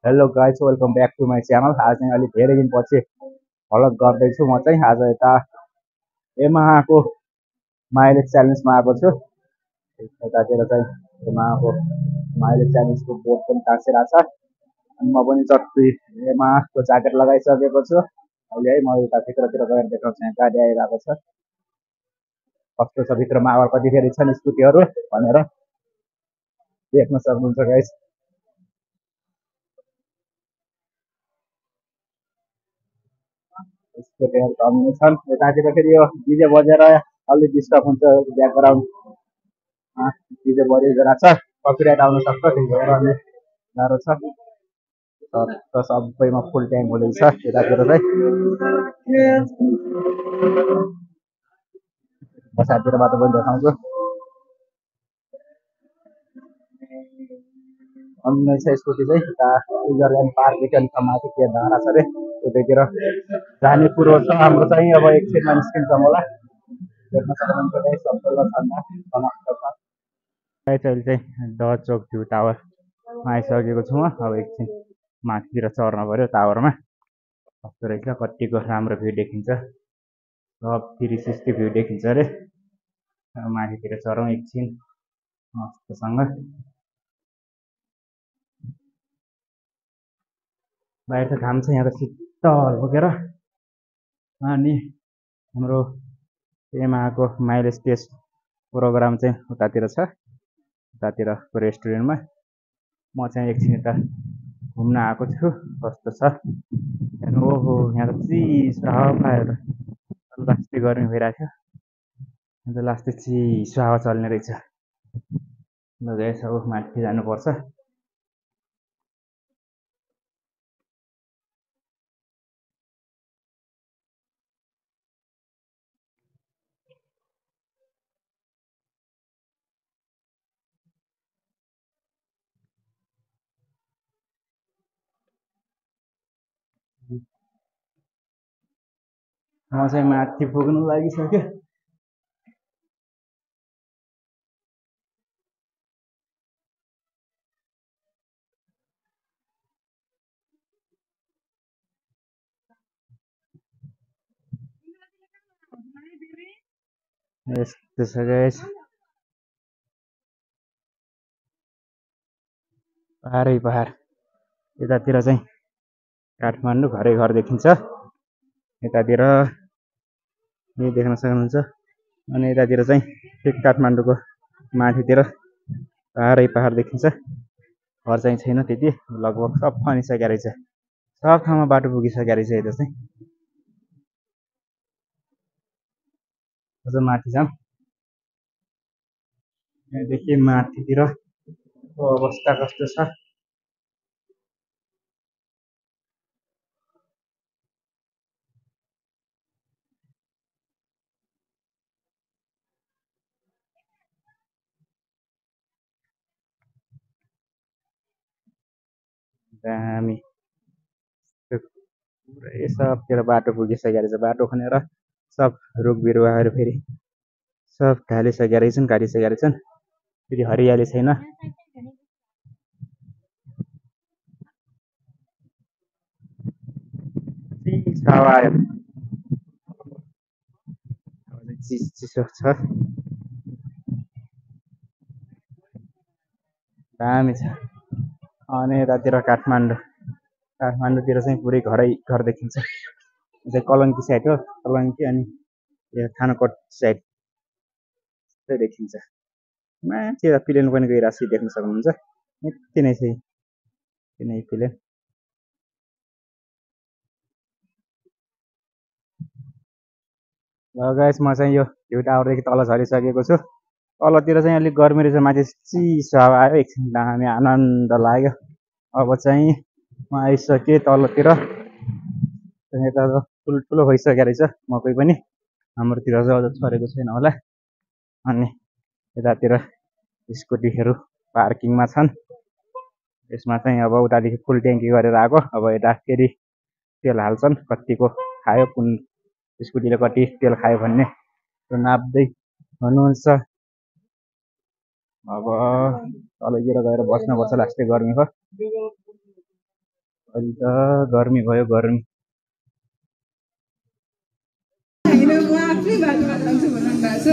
Hello guys, welcome back to my channel. आज चाहिँ अलिक धेरै दिनपछि भ्लग गर्दैछु। म चाहिँ आज यता एमाहाको माइलेज च्यालेन्जमा आएको छु। यतातिर चाहिँ एमाहाको माइलेज च्यालेन्जको बोर्ड पनि टाँसिरहेको छ अनि म पनि चट्टी एमाहाको ज्याकेट लगाइसकेको छु। अहिले है म यता भित्रतिर गएर देखाउँछु। यहाँ गाडी आइरहेको छ, कस्तो छ भित्रमा आवाज कतिखेर छन् स्कुटीहरू भनेर देख्न सक्नुहुन्छ गाइस। स्कुटीहरू कमी छन्। यतातिर फेरि यो डिजे बजेर अलिक डिस्टर्ब हुन्छ, ब्याकग्राउन्ड डिजे बजिरहेको छ, कपिराइट आउन सक्छ, त्यही भएर अलिक गाह्रो छ। त सबैमा फुल ट्याङ्क हुँदैछ यतातिर चाहिँ। पछाडितिरबाट पनि देखाउँछु। अन्य छ स्कुटी चाहिँ यता स्विजरल्यान्ड पार्कदेखि अलिक माथि के धारा छ अरे उतैतिर जाने कुरो छ हाम्रो चाहिँ। अब एकछिनमा निस्किन्छौँ होला, देख्न सक्नुहुन्छ सबैलाई ठन्डा समाप्त छ। अहिले चाहिँ डच चोक भ्यू टावरमा आइसकेको छु म। अब एकछिन माथितिर चढ्न पऱ्यो टावरमा। कस्तो रहेछ, कतिको राम्रो भ्यू देखिन्छ, सब 360 भ्यू देखिन्छ अरे। माथितिर चढौँ एकछिन मस्तसँग। बाहिर त घाम छ, यहाँ त शीतल बोकेर। अनि हाम्रो एमाहाको माइलेज टेस्ट प्रोग्राम चाहिँ उतातिर छ, उतातिरको रेस्टुरेन्टमा। म चाहिँ एकछिन यता घुम्न आएको छु। कस्तो छ हेर्नु। ओहो, यहाँ त चिसो हावा पाएर लास्टै गर्मी भइरहेको थियो, अन्त लास्टै चिसो हावा चल्ने रहेछ। ल गएछ, अब माथि जानुपर्छ। म चाहिँ माथि पुग्नु लागिसक्यो। यस्तो छ गाइस, पहाडै पहाड। यतातिर चाहिँ काठमाडौँ घरै घर देखिन्छ, यतातिर यही देख्न सक्नुहुन्छ। अनि यतातिर चाहिँ ठिक काठमाडौँको माथितिर पहाडै पहाड देखिन्छ। घर चाहिँ छैन त्यति, लगभग सब खनिसकेको रहेछ, सब ठाउँमा बाटो पुगिसकेको रहेछ। यता चाहिँ अझ माथि जाऊँ, यहाँदेखि माथितिर अवस्था कस्तो छ। दामी, पुरै सबतिर बाटो पुगिसकेको रहेछ। बाटो खनेर सब रुख बिरुवाहरू फेरि सब ढालिसकेका रहेछन्, काटिसकेका रहेछन्। फेरि हरियाली छैन। हावा आयो, चिसो छ, दामी छ। अनि यतातिर काठमाडौँतिर चाहिँ पुरै घरै घर देखिन्छ। चाहिँ कलङ्की साइड हो, कलङ्की अनि यो थानाकोट साइड चाहिँ देखिन्छ। माथि प्लेन पनि गइरहेको छ, देख्न सक्नुहुन्छ। यति नै छ, यति नै प्लेन। ल गाइस, म चाहिँ यो भ्यू टावरदेखि तल झरिसकेको छु। तलतिर चाहिँ अलिक गर्मी रहेछ, माथि चिसो हावा आयो, एकछिन दामी आनन्द लाग्यो। अब चाहिँ म आइसकेँ तलतिर। यता त ठुल्ठुलो भइसकेको रहेछ मकै पनि, हाम्रोतिर चाहिँ अझ छरेको छैन होला। अनि यतातिर स्कुटीहरू पार्किङमा छन्। यसमा चाहिँ अब उतादेखि फुल ट्याङ्की गरेर आएको। अब यता फेरि तेल हाल्छन्, कतिको खायो, कुन स्कुटीले कति तेल खायो भन्ने नाप्दै हुनुहुन्छ। अब तलतिर गएर बस्नुपर्छ, लास्टै गर्मी हो। अलि त गर्मी भयो गर्मी हैन म आफ्नै बाटोमा जान्छु भन्नु भएको छ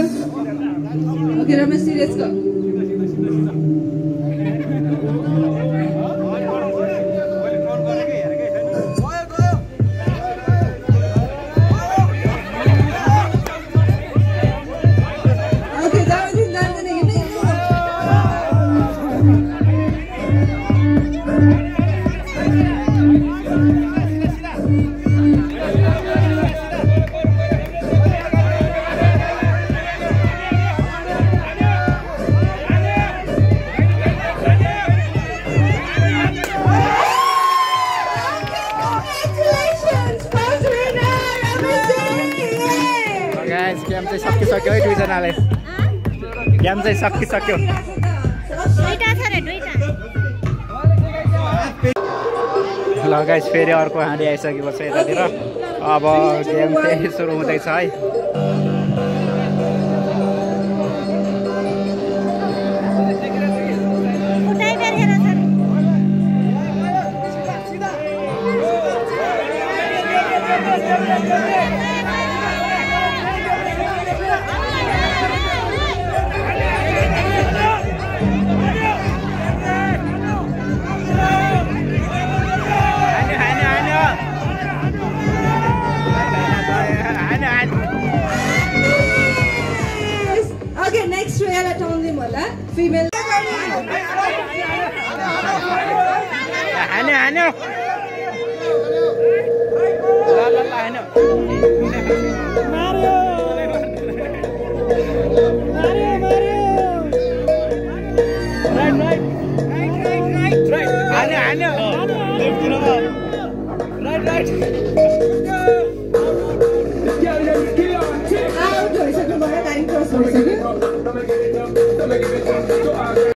okay Ramesh serious go game चाहिँ सकिसक्यो है दुईजनाले गेम चाहिँ सकिसक्यो ल गाइस फेरि अर्को हाँडी आइसकेको छ यतातिर अब गेम फेरि सुरु हुँदैछ है Okay, next real at only mola female. Hano. La hano. Mario. Right. Hano. Right. Out, so go back and cross.